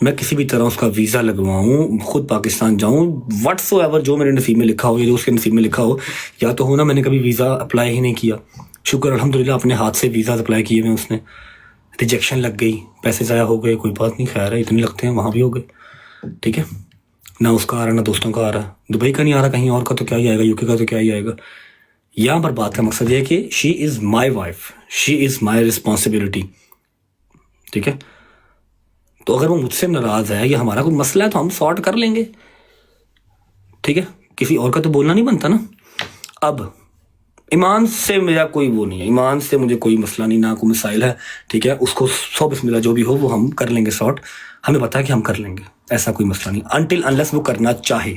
मैं किसी भी तरह उसका वीज़ा लगवाऊँ, खुद पाकिस्तान जाऊँ, व्हाट्सोएवर जो मेरे नसीब में लिखा हो या जो उसके नसीब में लिखा हो, या तो हो ना मैंने कभी वीज़ा अप्लाई ही नहीं किया। शुक्र अल्हम्दुलिल्लाह अपने हाथ से वीज़ा अप्लाई किए हुए उसने, रिजेक्शन लग गई, पैसे ज़ाया हो गए, कोई बात नहीं, खैर है, इतने लगते हैं, वहाँ भी हो गए, ठीक है। ना उसका आ रहा ना दोस्तों का आ रहा, दुबई का नहीं आ रहा, कहीं और का तो क्या ही आएगा, यूके का तो क्या ही आएगा। यहाँ पर बात का मकसद ये है कि she is my wife, she is my responsibility, ठीक है। तो अगर वो मुझसे नाराज़ है या हमारा कोई मसला है तो हम सॉर्ट कर लेंगे, ठीक है। किसी और का तो बोलना नहीं बनता ना। अब ईमान से मेरा कोई वो नहीं है, ईमान से मुझे कोई मसला नहीं, ना कोई मिसाइल है, ठीक है। उसको सौ बिस्मिल्लाह जो भी हो वो हम कर लेंगे सॉर्ट, हमें पता है कि हम कर लेंगे, ऐसा कोई मसला नहीं, अनटिल अनलेस वो करना चाहे,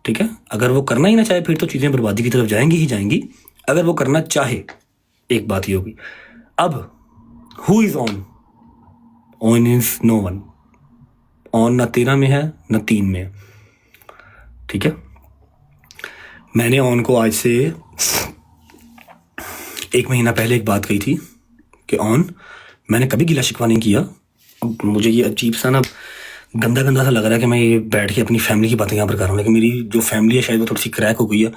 ठीक है। अगर वो करना ही ना चाहे फिर तो चीज़ें बर्बादी की तरफ जाएंगी ही जाएंगी। अगर वो करना चाहे, एक बात ये होगी। अब who is on? On is no one. On ना 13 में है ना 3 में है, ठीक है। मैंने ऑन को आज से 1 महीना पहले एक बात कही थी कि ऑन, मैंने कभी गिला शिकवा नहीं किया। अब मुझे ये अजीब सा ना गंदा गंदा सा लग रहा है कि मैं ये बैठ के अपनी फैमिली की बातें यहाँ पर कर रहा हूँ, लेकिन मेरी जो फैमिली है शायद वो थोड़ी सी क्रैक हो गई है।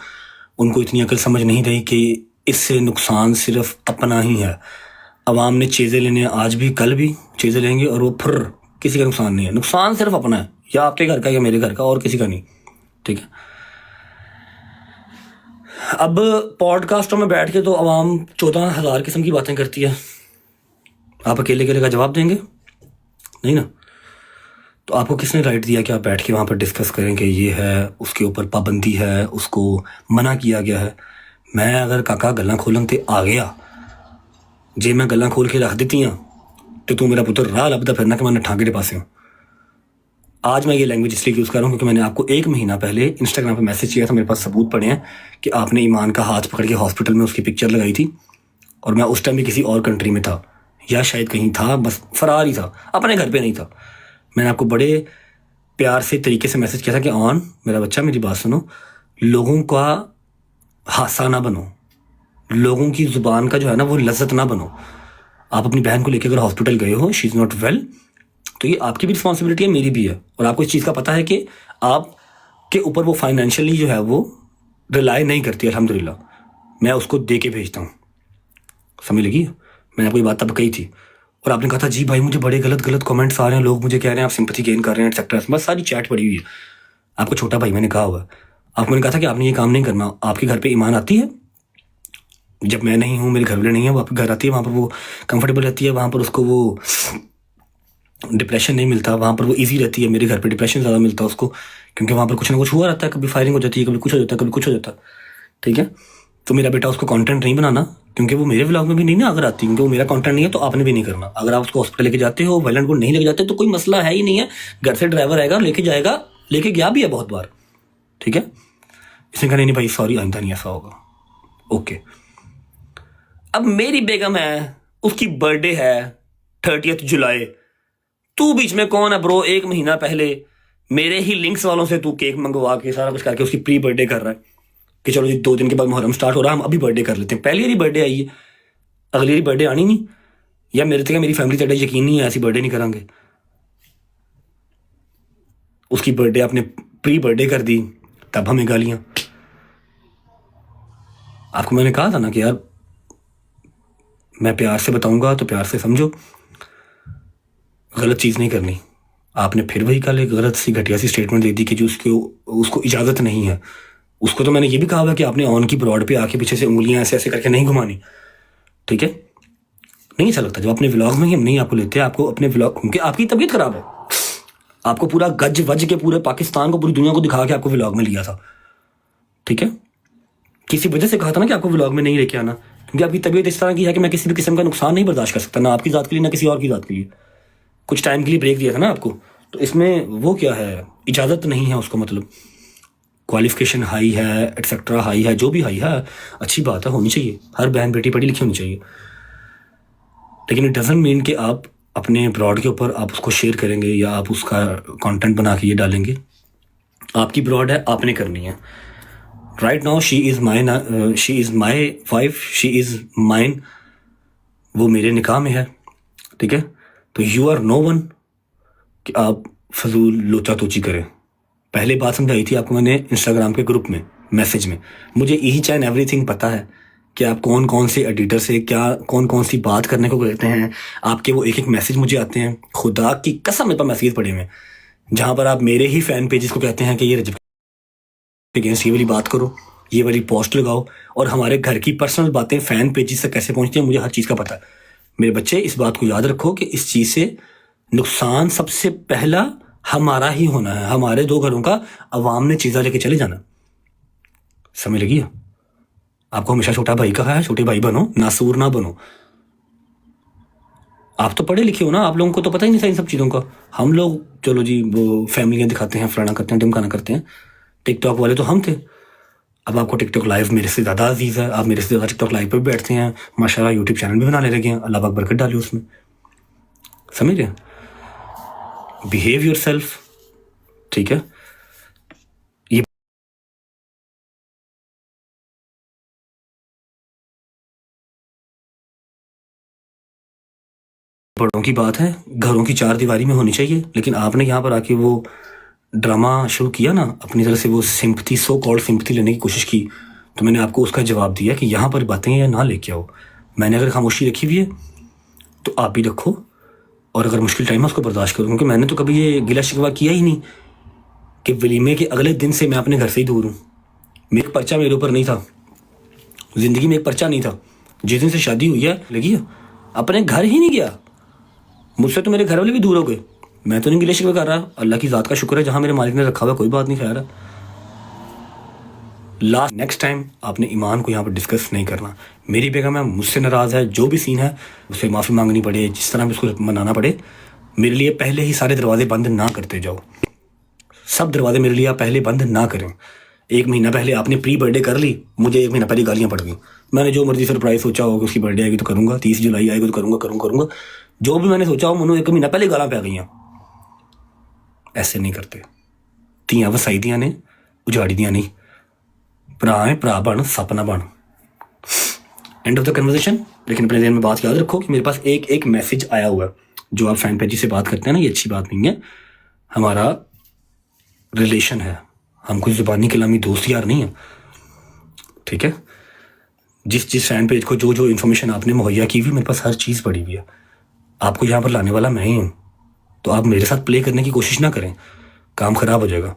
उनको इतनी अकल समझ नहीं रही कि इससे नुकसान सिर्फ अपना ही है। अवाम ने चीज़ें लेने, आज भी कल भी चीज़ें लेंगे और वो फिर किसी का नुकसान नहीं है, नुकसान सिर्फ अपना है, या आपके घर का या मेरे घर का, और किसी का नहीं, ठीक है। अब पॉडकास्टों में बैठ के तो अवाम 14,000 किस्म की बातें करती है, आप अकेले अकेले का जवाब देंगे नहीं ना। तो आपको किसने राइट दिया कि आप बैठ के वहाँ पर डिस्कस करें कि ये है, उसके ऊपर पाबंदी है, उसको मना किया गया है। मैं अगर काका गल्लां खोलन ते आ गया, जे मैं गल्लां खोल के रख देती हैं तो तू मेरा पुत्र राह लभदा फिरना कि मैं नट्ठां केड़े पासे हूँ। आज मैं ये लैंग्वेज इसलिए यूज़ कर रहा हूँ क्योंकि मैंने आपको 1 महीना पहले इंस्टाग्राम पर मैसेज किया था, मेरे पास सबूत पड़े हैं कि आपने ईमान का हाथ पकड़ के हॉस्पिटल में उसकी पिक्चर लगाई थी, और मैं उस टाइम भी किसी और कंट्री में था, या शायद कहीं था, बस फरार ही था, अपने घर पे नहीं था। मैंने आपको बड़े प्यार से तरीके से मैसेज किया था कि ऑन मेरा बच्चा मेरी बात सुनो, लोगों का हासा ना बनो, लोगों की ज़ुबान का जो है ना वो लज्जत ना बनो। आप अपनी बहन को लेकर अगर हॉस्पिटल गए हो, शी इज़ नॉट वेल, तो ये आपकी भी रिस्पॉन्सिबिलिटी है, मेरी भी है। और आपको इस चीज़ का पता है कि आपके ऊपर वो फाइनेंशियली जो है वो रिलाई नहीं करती, अल्हम्दुलिल्लाह, मैं उसको दे के भेजता हूँ, समझ लगी। मैंने आपको ये बात तब कही थी, और आपने कहा था जी भाई मुझे बड़े गलत गलत कमेंट्स आ रहे हैं, लोग मुझे कह रहे हैं आप सिंपैथी गेन कर रहे हैं एक्सेट्रा, बस सारी चैट पड़ी हुई है। आपको छोटा भाई मैंने कहा हुआ, आपको मैंने कहा था कि आपने ये काम नहीं करना। आपके घर पे ईमान आती है, जब मैं नहीं हूँ, मेरे घर वाले नहीं है, वो आपके घर आती है, वहाँ पर वो कंफर्टेबल रहती है, वहाँ पर उसको वो डिप्रेशन नहीं मिलता, वहाँ पर वो इजी रहती है। मेरे घर पे डिप्रेशन ज़्यादा मिलता है उसको, क्योंकि वहाँ पर कुछ ना कुछ हुआ रहता है, कभी फायरिंग हो जाती है, कभी कुछ हो जाता है, कभी कुछ हो जाता है, ठीक है। तो मेरा बेटा उसको कंटेंट नहीं बनाना, क्योंकि वो मेरे व्लॉग में भी नहीं ना अगर आती, क्योंकि वो मेरा कंटेंट नहीं है, तो आपने भी नहीं करना। अगर आप उसको हॉस्पिटल लेके जाते हो, वायलेंट को नहीं लेके जाते, तो कोई मसला है ही नहीं है, घर से ड्राइवर आएगा लेके जाएगा, लेके गया भी है बहुत बार, ठीक है। इसने कहा नहीं भाई सॉरी आइंदा नहीं ऐसा होगा, ओके। अब मेरी बेगम है, उसकी बर्थडे है 30 जुलाई, तू बीच में कौन है ब्रो? 1 महीना पहले मेरे ही लिंक्स वालों से तू केक मंगवा के सारा कुछ करके उसकी प्री बर्थडे कर रहा है कि चलो जी 2 दिन के बाद मुहर्रम स्टार्ट हो रहा है, हम अभी बर्थडे कर लेते हैं। पहली बारी बर्थडे आई है, अगली बारी बर्थडे आनी नहीं, या मेरे तक मेरी फैमिली तेरा यकीन नहीं है ऐसी बर्थडे नहीं करांगे। उसकी बर्थडे आपने प्री बर्थडे कर दी, तब हमें गालियाँ। आपको मैंने कहा था ना कि यार मैं प्यार से बताऊंगा तो प्यार से समझो, गलत चीज़ नहीं करनी। आपने फिर वही कल एक गलत सी घटिया सी स्टेटमेंट दे दी कि जो उसको इजाज़त नहीं है। उसको तो मैंने ये भी कहा हुआ कि आपने ऑन की ब्रॉड पे आके पीछे से उंगलियां ऐसे ऐसे करके नहीं घुमानी, ठीक है। नहीं अच्छा लगता जब अपने व्लॉग में ही हम नहीं आपको लेते, आपको अपने व्लॉग, क्योंकि आपकी तबीयत खराब है, आपको पूरा गज वज के पूरे पाकिस्तान को, पूरी दुनिया को दिखा के आपको व्लॉग में लिया था, ठीक है। किसी वजह से कहा था ना कि आपको व्लॉग में नहीं लेके आना, क्योंकि आपकी तबीयत इस तरह की है कि मैं किसी भी किस्म का नुकसान नहीं बर्दाश्त कर सकता, ना आपकी ज़ात के लिए ना किसी और की ज़ात के लिए। कुछ टाइम के लिए ब्रेक दिया था ना आपको, तो इसमें वो क्या है, इजाज़त नहीं है उसको, मतलब क्वालिफिकेशन हाई है, एटसेट्रा हाई है, जो भी हाई है अच्छी बात है, होनी चाहिए, हर बहन बेटी पढ़ी लिखी होनी चाहिए, लेकिन इट डजंट मीन कि आप अपने ब्रॉड के ऊपर आप उसको शेयर करेंगे या आप उसका कंटेंट बना के ये डालेंगे। आपकी ब्रॉड है, आपने करनी है। Right now she is my wife, she is mine, वो मेरे निकाह में है, ठीक है। तो यू आर नो वन कि आप फजूल लोचा तोची करें। पहले बात समझाई थी आपको मैंने इंस्टाग्राम के ग्रुप में, मैसेज में। मुझे ईच एंड एवरीथिंग पता है कि आप कौन कौन से एडिटर से क्या कौन कौन सी बात करने को कहते हैं। आपके वो एक एक मैसेज मुझे आते हैं, खुदा की कसम मेरे पास मैसेज पड़े हुए हैं जहाँ पर आप मेरे ही फैन पेजेस को कहते हैं कि ये रजब के अगेंस्ट ये वाली बात करो, ये वाली पोस्ट लगाओ, और हमारे घर की पर्सनल बातें फैन पेजेस तक कैसे पहुँचती हैं मुझे हर चीज़ का पता है। मेरे बच्चे इस बात को याद रखो कि इस चीज़ से नुकसान सबसे पहला हमारा ही होना है, हमारे 2 घरों का अवाम ने चीज़ा लेके चले जाना। समझ लगी? आपको हमेशा छोटा भाई कहा है, छोटे भाई बनो, नासूर ना बनो। आप तो पढ़े लिखे हो ना, आप लोगों को तो पता ही नहीं था इन सब चीज़ों का। हम लोग चलो जी वो फैमिलियाँ दिखाते हैं, फलाना करते हैं, ढिमकाना करते हैं। टिकटॉक वाले तो हम थे। अब आपको टिकटॉक लाइव मेरे से ज़्यादा अजीज़ है, आप मेरे से ज़्यादा टिकटॉक लाइव पर भी बैठते हैं, माशाल्लाह यूट्यूब चैनल भी बनाने लगे हैं, अल्लाह पाक बरकत डाली उसमें। समझ रहे? बिहेव योर सेल्फ, ठीक है? ये बड़ों की बात है, घरों की 4 दीवारी में होनी चाहिए, लेकिन आपने यहाँ पर आके वो ड्रामा शुरू किया ना, अपनी तरह से वो सिंपथी, सो कॉल्ड सिंपथी लेने की कोशिश की, तो मैंने आपको उसका जवाब दिया कि यहाँ पर बातें या ना लेके आओ। मैंने अगर खामोशी रखी हुई है तो आप भी रखो, और अगर मुश्किल टाइम है उसको बर्दाश्त करो, क्योंकि मैंने तो कभी ये गिला शिकवा किया ही नहीं कि वलीमे के अगले दिन से मैं अपने घर से ही दूर हूँ। मेरा पर्चा मेरे ऊपर नहीं था, ज़िंदगी में एक पर्चा नहीं था। जिस दिन से शादी हुई है लगी है, अपने घर ही नहीं गया। मुझसे तो मेरे घर वाले भी दूर हो गए, मैं तो नहीं गिले शिकवे कर रहा, अल्लाह की ज़ात का शुक्र है जहाँ मेरे मालिक ने रखा हुआ, कोई बात नहीं खैर। नेक्स्ट टाइम आपने ईमान को यहाँ पर डिस्कस नहीं करना। मेरी बेगम है, मुझसे नाराज़ है, जो भी सीन है उसे माफ़ी मांगनी पड़े, जिस तरह भी उसको मनाना पड़े, मेरे लिए पहले ही सारे दरवाजे बंद ना करते जाओ। सब दरवाजे मेरे लिए आप पहले बंद ना करें। 1 महीना पहले आपने प्री बर्थडे कर ली, मुझे 1 महीना पहले गालियाँ पड़ गई। मैंने जो मर्जी सरप्राइज सोचा होगा, उसकी बर्थडे आएगी तो करूँगा, 30 जुलाई आएगी तो करूँगा, जो भी मैंने सोचा हो मनो 1 महीना पहले गालां पै गई। ऐसे नहीं करते। ਧੀਆਂ ਵਸਾਈ ਦੀਆਂ ने, उजाड़ी दियां नहीं। भरा है भरा बन, सपना बन। End of the conversation. लेकिन अपने ध्यान में बात याद रखो कि मेरे पास एक मैसेज आया हुआ है। जो आप फैन पेजी से बात करते हैं ना, ये अच्छी बात नहीं है। हमारा रिलेशन है, हम कोई ज़ुबानी कलामी दोस्त यार नहीं है, ठीक है? जिस फैन पेज को जो इन्फॉर्मेशन आपने मुहैया की हुई, मेरे पास हर चीज़ पड़ी हुई है। आपको यहाँ पर लाने वाला मैं ही हूँ, तो आप मेरे साथ प्ले करने की कोशिश ना करें, काम खराब हो जाएगा,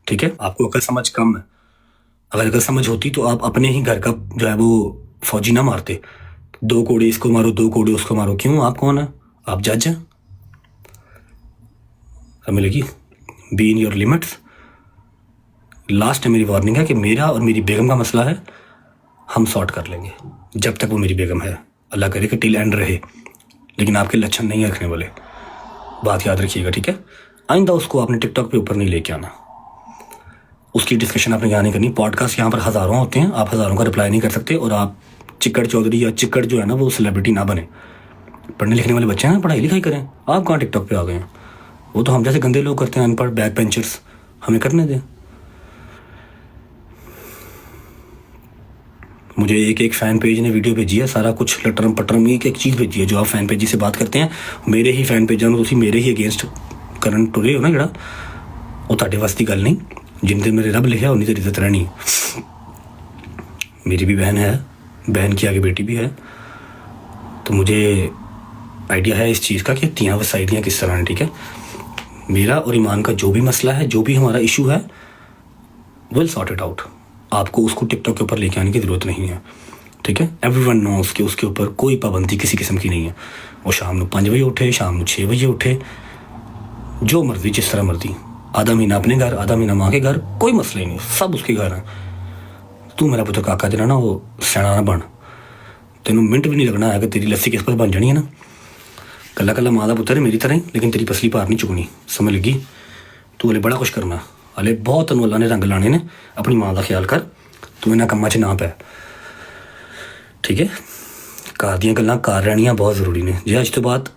ठीक है? आपको अकल समझ कम है। अगर अकल समझ होती तो आप अपने ही घर का जो है वो फौजी ना मारते। 2 कोड़े इसको मारो, 2 कोड़े उसको मारो। क्यों? आप कौन है? आप जज हैं? समझ लगी? Be in your limits. Last मेरी वार्निंग है कि मेरा और मेरी बेगम का मसला है, हम सॉर्ट कर लेंगे जब तक वो मेरी बेगम है। अल्लाह करे कि टिल एंड रहे, लेकिन आपके लक्षण नहीं रखने वाले, बात याद रखिएगा, ठीक है? आइंदा उसको आपने टिकटॉक पे ऊपर नहीं लेके आना, उसकी डिस्कशन आपने यहाँ नहीं करनी। पॉडकास्ट यहाँ पर हज़ारों होते हैं, आप हज़ारों का रिप्लाई नहीं कर सकते, और आप चिक्कड़ चौधरी या चिक्कड़ जो है ना वो सेलिब्रिटी ना बने। पढ़ने लिखने वाले बच्चे हैं, पढ़ाई लिखाई करें। आप कहाँ टिकटॉक पे आ गए हैं? वो तो हम जैसे गंदे लोग करते हैं, अनपढ़ बैक बेंचर्स, हमें करने दें। मुझे एक फ़ैन पेज ने वीडियो भेजी है, सारा कुछ लटरम पटरम एक चीज़ भेजी है। जो आप फ़ैन पेजी से बात करते हैं, मेरे ही फ़ैन पेजां में तुम मेरे ही अगेंस्ट करन टुरे हो ना, जड़ा वो तुहाडे वास दी गल नहीं। जिन दिन मेरे रब लिखा उन्नी देर इज्जत रहनी। मेरी भी बहन है, बहन की आगे बेटी भी है, तो मुझे आइडिया है इस चीज़ का कि तियाँ वसाइडियाँ किस तरह हैं, ठीक है? मेरा और ईमान का जो भी मसला है, जो भी हमारा इशू है, विल सॉर्ट इट आउट। आपको उसको टिकटॉक के ऊपर लेके आने की ज़रूरत नहीं है, ठीक है? एवरीवन नोस कि उसके ऊपर कोई पाबंदी किसी किस्म की नहीं है। वो शाम को 5 बजे उठे, शाम को 6 बजे उठे, जो मर्जी, जिस तरह मर्जी। आधा महीना अपने घर, आधा महीना माँ के घर, कोई मसला ही नहीं, सब उसके घर हैं। तू मेरा पुत्र काका जरा ना वो सियाना ना बन, तेनों मिनट भी नहीं लगना है कि तेरी लस्सी किस पर बन जानी है ना। कला कला माँ का पुत्र है मेरी तरह ही, लेकिन तेरी पसली पार नहीं चुकनी, समझ लगी? तू हले बड़ा कुछ करना, हले बहुत तेनों अल्लाह ने रंग लाने ने। अपनी माँ का ख्याल कर, तू इन्होंने कम्मा च ना पै, ठीक है? घर दियाँ गल्लां घर रहनियाँ बहुत ज़रूरी ने। जे अज तो बाद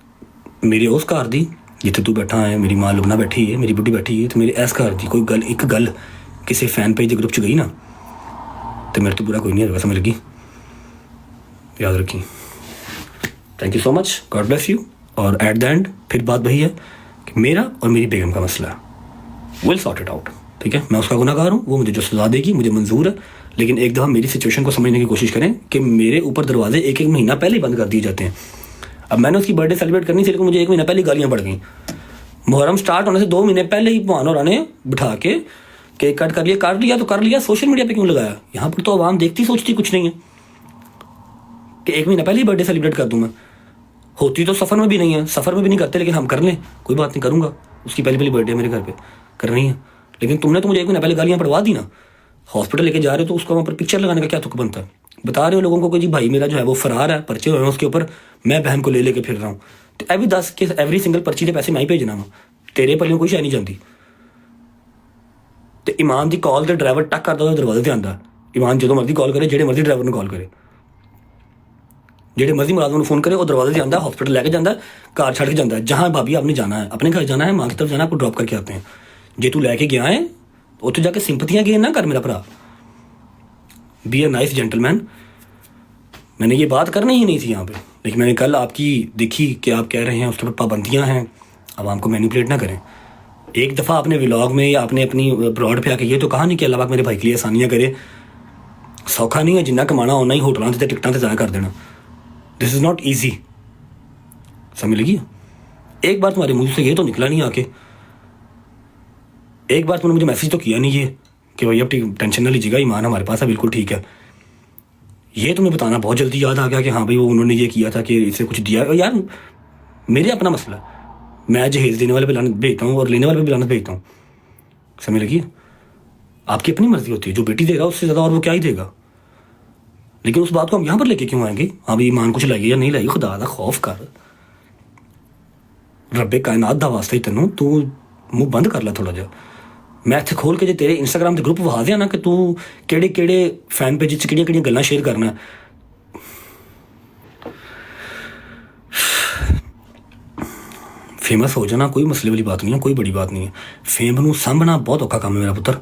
मेरी उस घर दी जिथे तू बैठा है, मेरी माँ लुबना बैठी है, मेरी बुढ़ी बैठी है, तो मेरे इस घर की कोई गल, एक गल किसी फैन पेज के ग्रुप च गई ना, तो मेरे तो बुरा कोई नहीं होगा, समझ लगी? याद रखी। Thank you so much, God bless you. और एट द एंड फिर बात वही है कि मेरा और मेरी बेगम का मसला है, विल सॉर्ट इट आउट। ठीक है, मैं उसका गुनहगार हूँ, वो मुझे जो सजा देगी मुझे मंजूर है, लेकिन एक दफ़ा मेरी सिचुएशन को समझने की कोशिश करें कि मेरे ऊपर दरवाजे एक एक महीना पहले ही बंद कर दिए जाते हैं। अब मैंने उसकी बर्थडे सेलिब्रेट करनी थी, लेकिन मुझे 1 महीना पहले गालियाँ पड़ गई। मुहर्रम स्टार्ट होने से 2 महीने पहले ही मोहन और ने बिठा के केक कट कर लिया, काट लिया तो कर लिया, सोशल मीडिया पे क्यों लगाया? यहाँ पर तो आवाम देखती सोचती कुछ नहीं है कि 1 महीना पहले ही बर्थडे सेलिब्रेट कर दूँ मैं। होती तो सफ़र में भी नहीं है, सफ़र में भी नहीं करते, लेकिन हम कर लें, कोई बात नहीं, करूँगा। उसकी पहली बर्थडे मेरे घर पे करनी है, लेकिन तुमने तो मुझे 1 महीना पहले गालियाँ पड़वा दी ना। हॉस्पिटल लेके जा रहे हो तो उसका वहाँ पर पिक्चर लगाने का क्या तुक बनता है? बता रहे हो लोगों को कि जी भाई मेरा जो है वो फरार है, पर्चे हुए हैं उसके ऊपर, मैं बहन को ले लेके फिर रहा हूँ। तो एवरी 10 के एवरी सिंगल पर्ची के पैसे मैं ही भेजना वा, तेरे पल्लियों कोई शायद नहीं जानती। तो ईमान की कॉल तो ड्राइवर टक करता तो दरवाजे से आता। ईमान जो मर्जी कॉल करे, जेडे मर्जी ड्राइवर ने कॉल करे, जेडे मर्जी मुलाजम ने फोन करे, वो दरवाजे से आता, हॉस्पिटल लेके जाता, कार छड़ के जाता है। जहाँ भाभी आपने जाना है, अपने घर जाना है, माँ की तरफ जाना है, आपको ड्रॉप करके आते हैं। जे तू लैके गया है उत्थे जाके सिंपतियाँ गेन ना कर मेरा भरा। Be a nice gentleman. मैंने ये बात करनी ही नहीं थी यहाँ पे, लेकिन मैंने कल आपकी देखी कि आप कह रहे हैं उसके ऊपर पाबंदियाँ हैं, आवाम को मैनिपुलेट ना करें। एक दफ़ा आपने व्लॉग में या आपने अपनी ब्रॉड पे आके ये तो कहा नहीं कि अल्लाह पाक मेरे भाई के लिए आसानियाँ करे। सौखा नहीं है, जिन्ना कमाना होना ही होटलों से टिकटां से ज़ाया कर देना। दिस इज़ नॉट ईजी, समझ लगी? एक बार तुम्हारे मुँह से ये तो निकला नहीं आके, एक बार तुमने मुझे मैसेज तो किया नहीं ये कि भाई अब टेंशन ना लीजिएगा, ईमान हमारे पास है, बिल्कुल ठीक है। ये तुम्हें बताना बहुत जल्दी याद आ गया कि हाँ भाई वो उन्होंने ये किया था कि इसे कुछ दिया। यार मेरे अपना मसला, मैं जहेज देने वाले पे लानत भेजता हूँ और लेने वाले पे भी लानत भेजता हूँ, समझ लगी? आपकी अपनी मर्जी होती है, जो बेटी देगा उससे ज़्यादा और वो क्या ही देगा। लेकिन उस बात को हम यहाँ पर लेके क्यों आएंगे? हाँ भाई ईमान कुछ लाइए या नहीं लाइए, खुदा दा खौफ कर, रब्बे कायनात दा वास्ता ही तेनों तू मुँह बंद कर ला थोड़ा जा। मैं इत्थे खोल के जो तेरे इंस्टाग्राम के ग्रुप वहा दिया ना कि तू केड़े केड़े फैन पेज च केड़ियां केड़ियां गल्लां शेयर करना। फेमस हो जाना कोई मसले वाली बात नहीं है, कोई बड़ी बात नहीं है। फेम नूं सामभना बहुत औखा काम है मेरा पुत्र,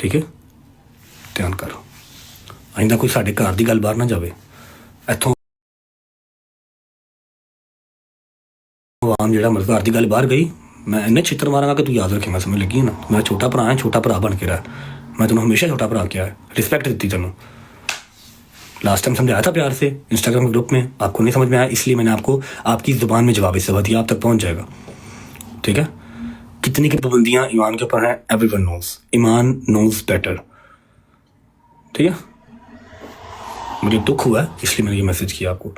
ठीक है? ध्यान कर, आइंदा कोई साडे घर दी गल बाहर ना जावे। इत्थों आवाम जिहड़ा मर्द घर दी गल बाहर गई, मैं इन्ने छित्र मारांगा कि तू याद रखेगा, समझ लगी ना? मैं छोटा भरा है, छोटा भरा बन के रहा। मैं तेनों हमेशा छोटा भरा किया है, रिस्पेक्ट दी तेनों। लास्ट टाइम समझाया था प्यार से इंस्टाग्राम ग्रुप में, आपको नहीं समझ में आया, इसलिए मैंने आपको आपकी ज़ुबान में जवाब इस दिया, आप तक पहुंच जाएगा, ठीक है? कितनी की पाबंदियाँ ईमान के ऊपर हैं, एवरीवन नोज, ईमान नोज बेटर, ठीक है? मुझे दुख हुआ है इसलिए मैंने ये मैसेज किया आपको।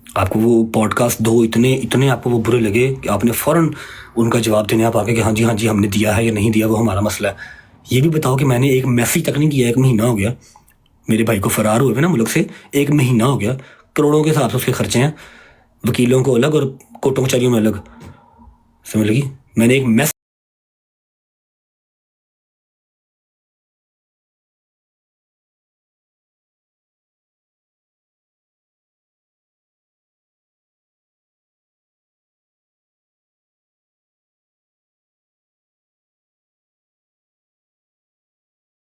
आपको वो पॉडकास्ट दो इतने आपको वो बुरे लगे कि आपने फ़ौरन उनका जवाब देने आप आके कि हाँ जी हमने दिया है या नहीं दिया, वो हमारा मसला है। ये भी बताओ कि मैंने एक मैसेज तक नहीं किया, 1 महीना हो गया मेरे भाई को फरार हुए ना मुल्क से, 1 महीना हो गया, करोड़ों के हिसाब से उसके खर्चे हैं, वकीलों को अलग और कोर्टों कचहरियों में अलग, समझ लगी? मैंने एक